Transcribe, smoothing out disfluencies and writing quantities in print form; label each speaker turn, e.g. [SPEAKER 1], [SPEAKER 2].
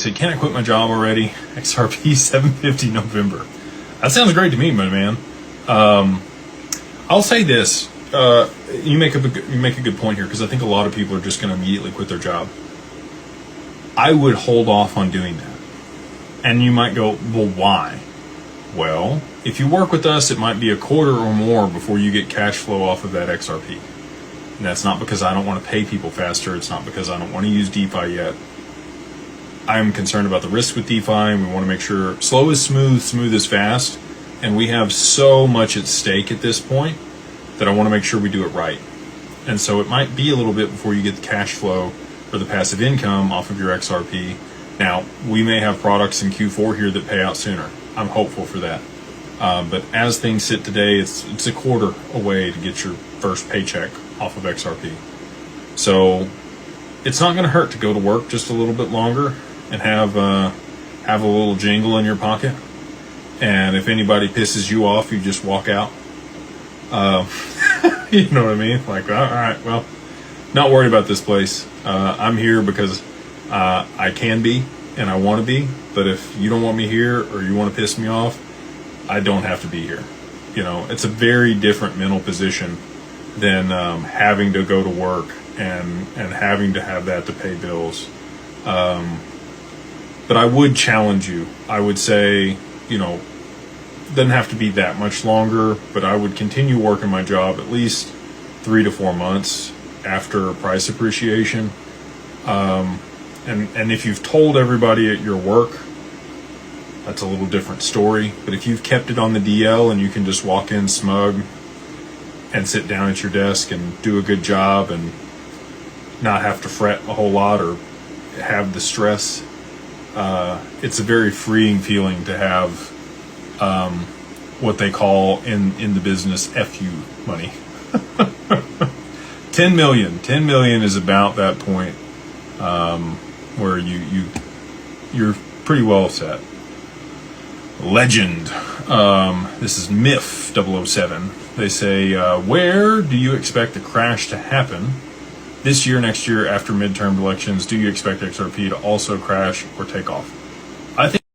[SPEAKER 1] So can I quit my job already? XRP 750 November. That sounds great to me, my man. I'll say this. You make a good point here, because I think a lot of people are just going to immediately quit their job. I would hold off on doing that. And you might go, well, why? Well, if you work with us, it might be a quarter or more before you get cash flow off of that XRP. And that's not because I don't want to pay people faster. It's not because I don't want to use DeFi yet. I'm concerned about the risk with DeFi, and we want to make sure slow is smooth, smooth is fast. And we have so much at stake at this point that I want to make sure we do it right. And so it might be a little bit before you get the cash flow or the passive income off of your XRP. Now, we may have products in Q4 here that pay out sooner. I'm hopeful for that. But as things sit today, it's a quarter away to get your first paycheck off of XRP. So it's not going to hurt to go to work just a little bit longer and have a little jingle in your pocket. And if anybody pisses you off, you just walk out. You know what I mean? Like, all right, well, not worried about this place. I'm here because I can be and I want to be. But if you don't want me here or you want to piss me off, I don't have to be here. You know, it's a very different mental position than having to go to work and having to have that to pay bills. But I would challenge you. I would say, you know, doesn't have to be that much longer, but I would continue working my job at least 3 to 4 months after price appreciation. And if you've told everybody at your work, that's a little different story. But if you've kept it on the DL and you can just walk in smug and sit down at your desk and do a good job and not have to fret a whole lot or have the stress, it's a very freeing feeling to have what they call in the business FU money. 10 million is about that point where you're pretty well set. Legend. This is MIF 007. They say, where do you expect the crash to happen this year, next year, after midterm elections? Do you expect XRP to also crash or take off?